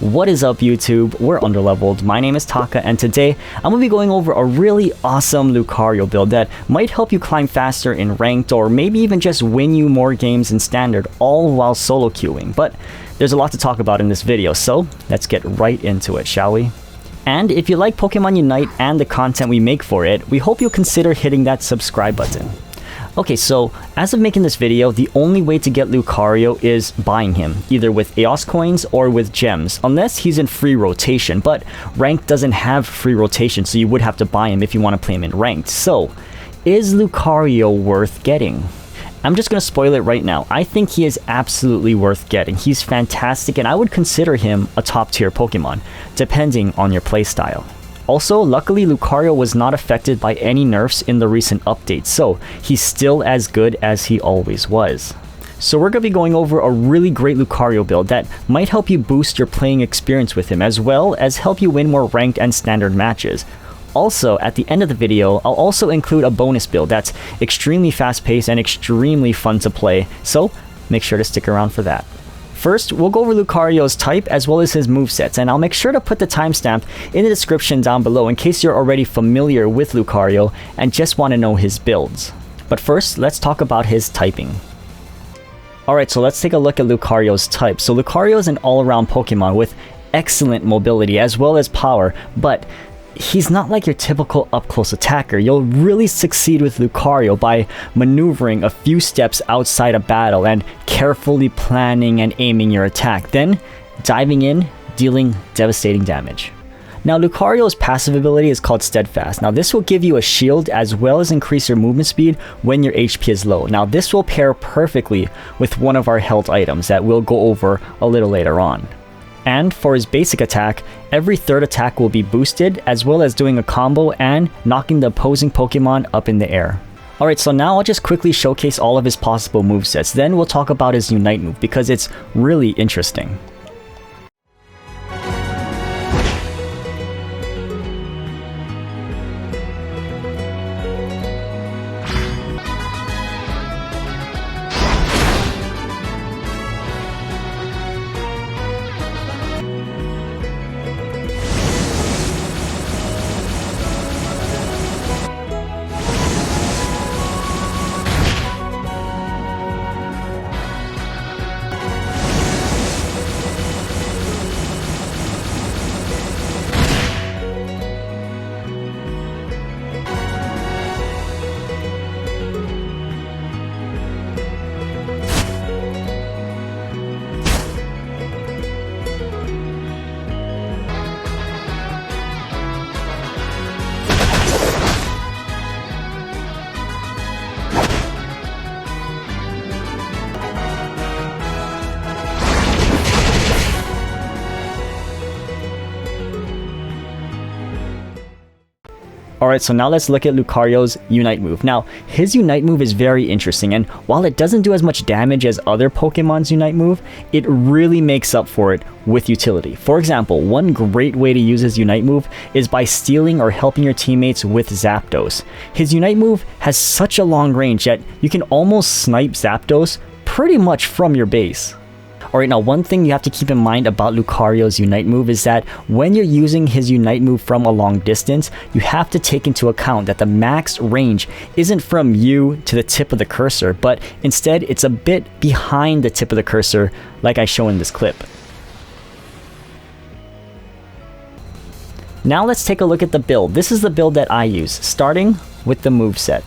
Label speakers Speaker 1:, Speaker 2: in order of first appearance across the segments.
Speaker 1: What is up, YouTube? We're Underleveled. My name is Taka, and today I'm going to be going over a really awesome Lucario build that might help you climb faster in ranked, or maybe even just win you more games in standard, all while solo queuing. But there's a lot to talk about in this video, so let's get right into it, shall we? And if you like Pokemon Unite and the content we make for it, we hope you'll consider hitting that subscribe button. Okay, so as of making this video, the only way to get Lucario is buying him, either with EOS coins or with gems, unless he's in free rotation, but ranked doesn't have free rotation, so you would have to buy him if you want to play him in ranked. So, is Lucario worth getting? I'm just going to spoil it right now. I think he is absolutely worth getting. He's fantastic, and I would consider him a top tier Pokemon, depending on your playstyle. Also, luckily Lucario was not affected by any nerfs in the recent updates, so he's still as good as he always was. So we're going to be going over a really great Lucario build that might help you boost your playing experience with him, as well as help you win more ranked and standard matches. Also, at the end of the video, I'll also include a bonus build that's extremely fast-paced and extremely fun to play, so make sure to stick around for that. First, we'll go over Lucario's type as well as his movesets, and I'll make sure to put the timestamp in the description down below in case you're already familiar with Lucario and just want to know his builds. But first, let's talk about his typing. Alright, so let's take a look at Lucario's type. So Lucario is an all-around Pokemon with excellent mobility as well as power, but he's not like your typical up-close attacker. You'll really succeed with Lucario by maneuvering a few steps outside a battle and carefully planning and aiming your attack, then diving in, dealing devastating damage. Now, Lucario's passive ability is called Steadfast. Now, this will give you a shield as well as increase your movement speed when your HP is low. Now, this will pair perfectly with one of our held items that we'll go over a little later on. And for his basic attack, every third attack will be boosted, as well as doing a combo and knocking the opposing Pokemon up in the air. Alright, so now I'll just quickly showcase all of his possible movesets, then we'll talk about his Unite move, because it's really interesting. Alright, so now let's look at Lucario's Unite move. Now, his Unite move is very interesting, and while it doesn't do as much damage as other Pokemon's Unite move, it really makes up for it with utility. For example, one great way to use his Unite move is by stealing or helping your teammates with Zapdos. His Unite move has such a long range that you can almost snipe Zapdos pretty much from your base. Alright, now one thing you have to keep in mind about Lucario's Unite move is that when you're using his Unite move from a long distance, you have to take into account that the max range isn't from you to the tip of the cursor, but instead it's a bit behind the tip of the cursor, like I show in this clip. Now let's take a look at the build. This is the build that I use, starting with the moveset.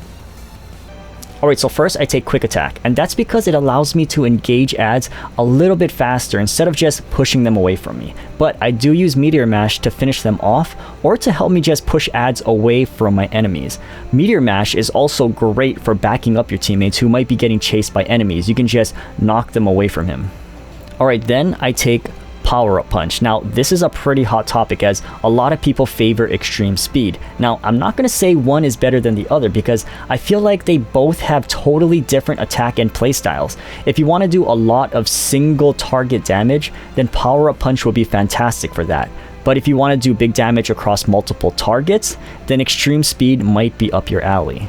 Speaker 1: Alright, so first I take Quick Attack, and that's because it allows me to engage ads a little bit faster instead of just pushing them away from me. But I do use Meteor Mash to finish them off, or to help me just push ads away from my enemies. Meteor Mash is also great for backing up your teammates who might be getting chased by enemies. You can just knock them away from him. Alright, then I take Power-Up Punch. Now, this is a pretty hot topic as a lot of people favor extreme speed. Now, I'm not going to say one is better than the other because I feel like they both have totally different attack and play styles. If you want to do a lot of single target damage, then Power-Up Punch will be fantastic for that. But if you want to do big damage across multiple targets, then extreme speed might be up your alley.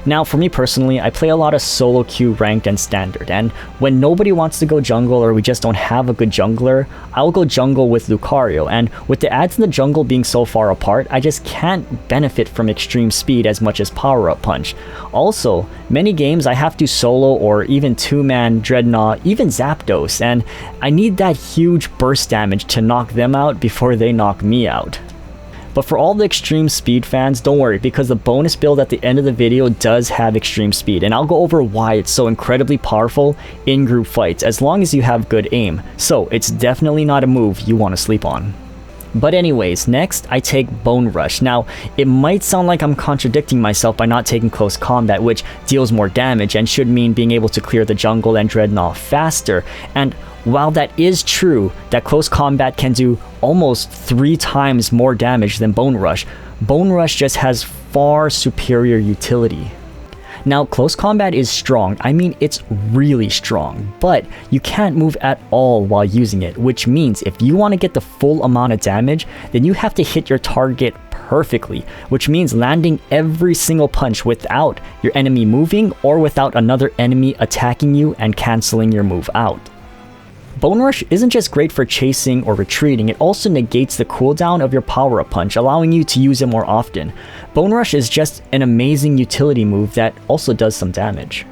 Speaker 1: Now, for me personally, I play a lot of solo queue, ranked, and standard, and when nobody wants to go jungle or we just don't have a good jungler, I'll go jungle with Lucario, and with the ads in the jungle being so far apart, I just can't benefit from extreme speed as much as power-up punch. Also, many games I have to solo or even two-man Dreadnought, even Zapdos, and I need that huge burst damage to knock them out before they knock me out. But for all the extreme speed fans, don't worry, because the bonus build at the end of the video does have extreme speed, and I'll go over why it's so incredibly powerful in group fights as long as you have good aim. So it's definitely not a move you want to sleep on. But anyways, next I take Bone Rush. Now, it might sound like I'm contradicting myself by not taking Close Combat, which deals more damage and should mean being able to clear the jungle and Dreadnought faster, and while that is true, that Close Combat can do almost 3 times more damage than Bone Rush just has far superior utility. Now, Close Combat is strong, I mean it's really strong, but you can't move at all while using it, which means if you want to get the full amount of damage, then you have to hit your target perfectly, which means landing every single punch without your enemy moving or without another enemy attacking you and cancelling your move out. Bone Rush isn't just great for chasing or retreating, it also negates the cooldown of your power-up punch, allowing you to use it more often. Bone Rush is just an amazing utility move that also does some damage.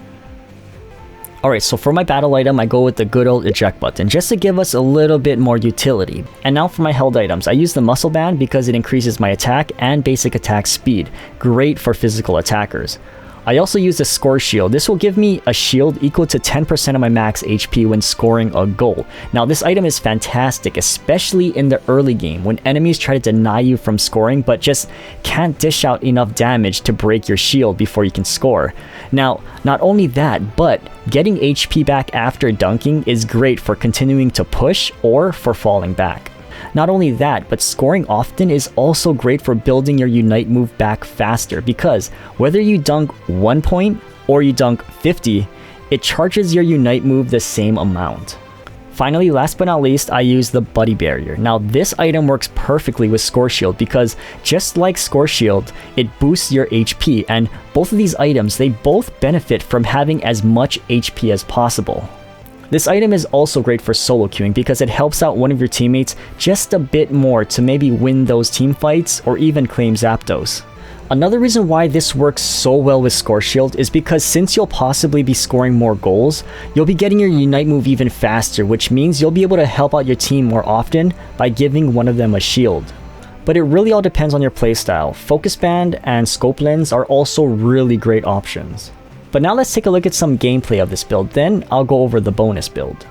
Speaker 1: Alright, so for my battle item, I go with the good old eject button, just to give us a little bit more utility. And now for my held items, I use the muscle band because it increases my attack and basic attack speed, great for physical attackers. I also use the score shield. This will give me a shield equal to 10% of my max HP when scoring a goal. Now this item is fantastic, especially in the early game when enemies try to deny you from scoring but just can't dish out enough damage to break your shield before you can score. Now, not only that, but getting HP back after dunking is great for continuing to push or for falling back. Not only that, but scoring often is also great for building your Unite move back faster, because whether you dunk 1 point or you dunk 50, it charges your Unite move the same amount. Finally, last but not least, I use the Buddy Barrier. Now this item works perfectly with Score Shield because just like Score Shield, it boosts your HP, and both of these items, they both benefit from having as much HP as possible. This item is also great for solo queuing because it helps out one of your teammates just a bit more to maybe win those team fights or even claim Zapdos. Another reason why this works so well with Score Shield is because since you'll possibly be scoring more goals, you'll be getting your Unite move even faster, which means you'll be able to help out your team more often by giving one of them a shield. But it really all depends on your playstyle. Focus Band and Scope Lens are also really great options. But now let's take a look at some gameplay of this build, then I'll go over the bonus build.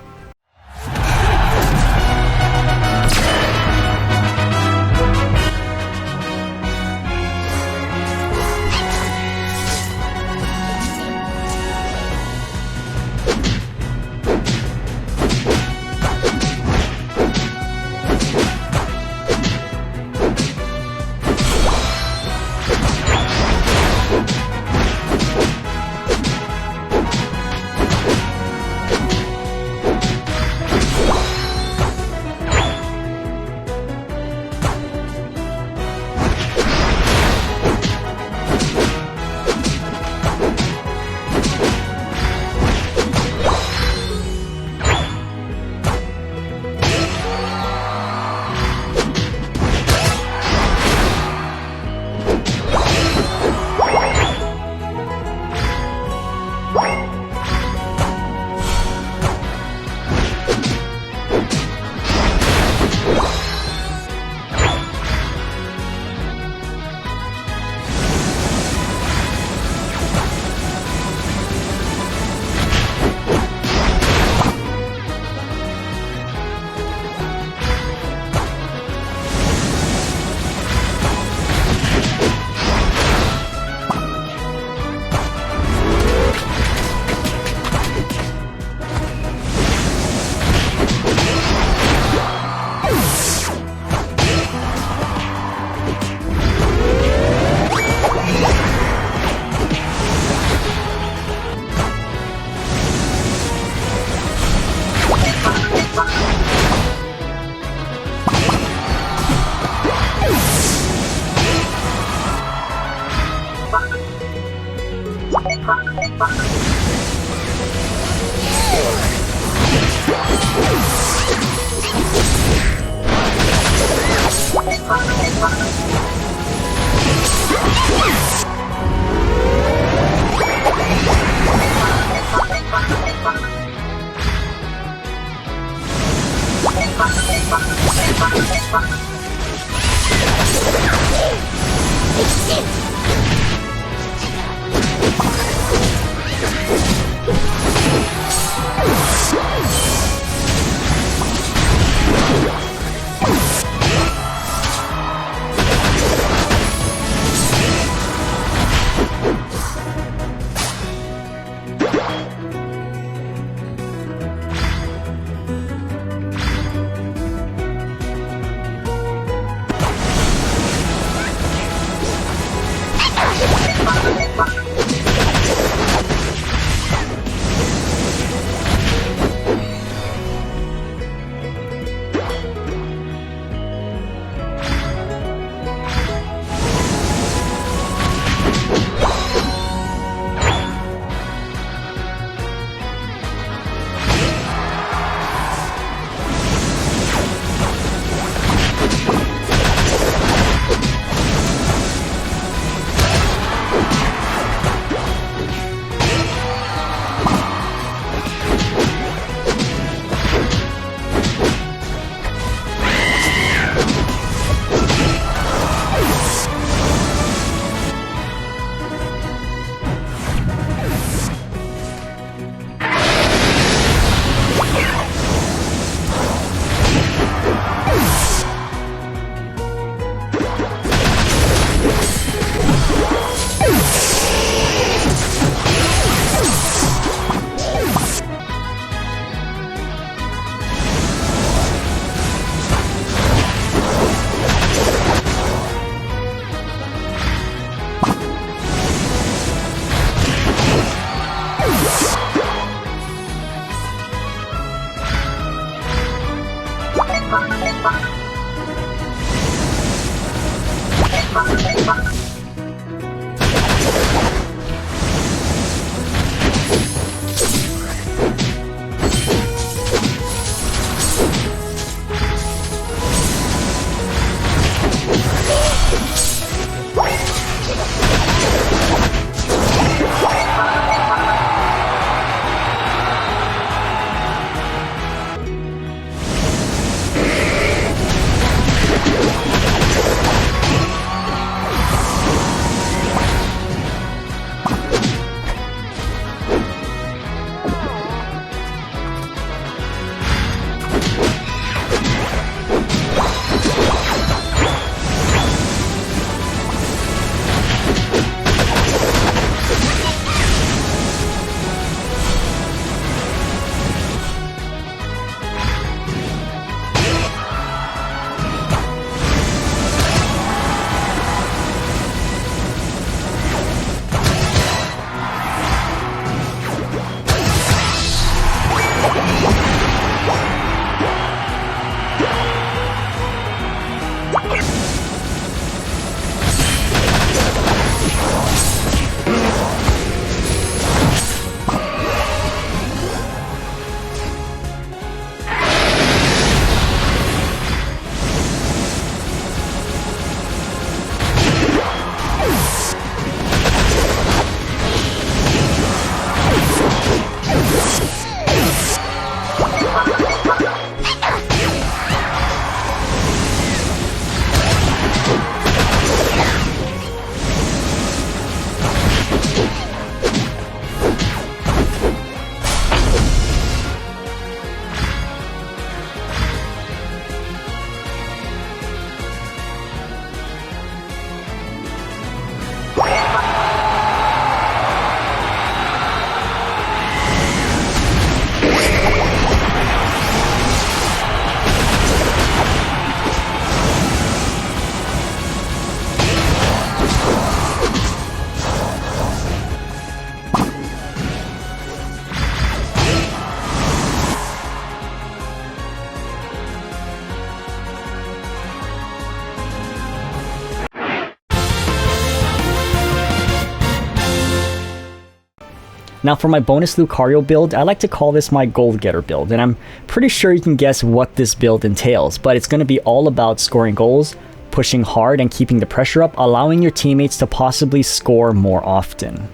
Speaker 1: Now for my bonus Lucario build, I like to call this my gold getter build, and I'm pretty sure you can guess what this build entails, but it's going to be all about scoring goals, pushing hard and keeping the pressure up, allowing your teammates to possibly score more often.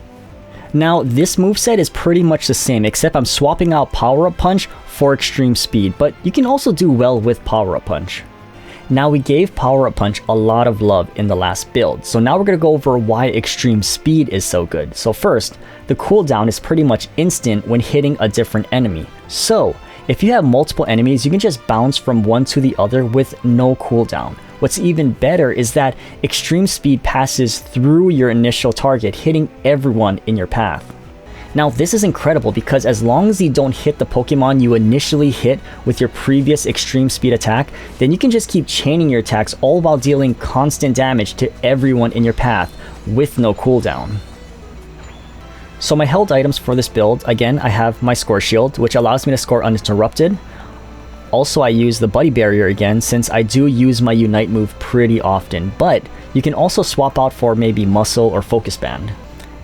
Speaker 1: Now this moveset is pretty much the same, except I'm swapping out Power Up Punch for Extreme Speed, but you can also do well with Power Up Punch. Now we gave Power Up Punch a lot of love in the last build, so now we're going to go over why Extreme Speed is so good. So first, the cooldown is pretty much instant when hitting a different enemy. So if you have multiple enemies, you can just bounce from one to the other with no cooldown. What's even better is that Extreme Speed passes through your initial target, hitting everyone in your path. Now this is incredible because as long as you don't hit the Pokemon you initially hit with your previous Extreme Speed attack, then you can just keep chaining your attacks all while dealing constant damage to everyone in your path with no cooldown. So my held items for this build, again I have my Score Shield, which allows me to score uninterrupted. Also I use the Buddy Barrier again since I do use my Unite move pretty often, but you can also swap out for maybe Muscle or Focus Band.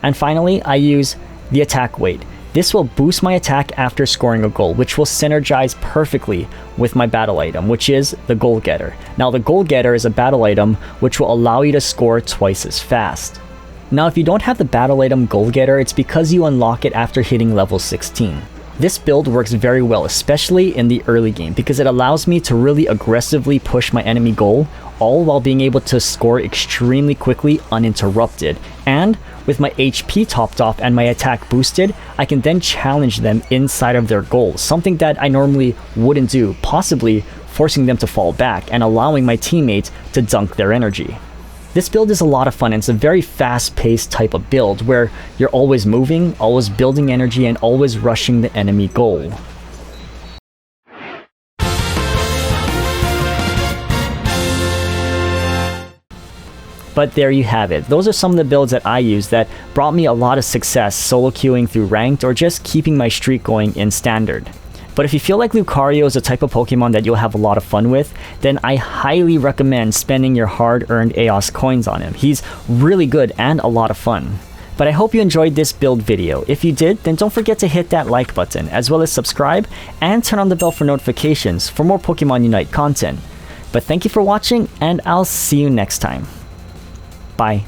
Speaker 1: And finally I use the attack weight. This will boost my attack after scoring a goal, which will synergize perfectly with my battle item, which is the Goal Getter. Now the Goal Getter is a battle item which will allow you to score twice as fast. Now if you don't have the battle item Goal Getter, it's because you unlock it after hitting level 16. This build works very well, especially in the early game, because it allows me to really aggressively push my enemy goal, all while being able to score extremely quickly uninterrupted. And with my HP topped off and my attack boosted, I can then challenge them inside of their goal, something that I normally wouldn't do, possibly forcing them to fall back and allowing my teammates to dunk their energy. This build is a lot of fun, and it's a very fast-paced type of build where you're always moving, always building energy, and always rushing the enemy goal. But there you have it. Those are some of the builds that I use that brought me a lot of success solo queuing through ranked or just keeping my streak going in standard. But if you feel like Lucario is a type of Pokemon that you'll have a lot of fun with, then I highly recommend spending your hard-earned EOS coins on him. He's really good and a lot of fun. But I hope you enjoyed this build video. If you did, then don't forget to hit that like button, as well as subscribe and turn on the bell for notifications for more Pokemon Unite content. But thank you for watching, and I'll see you next time. Bye.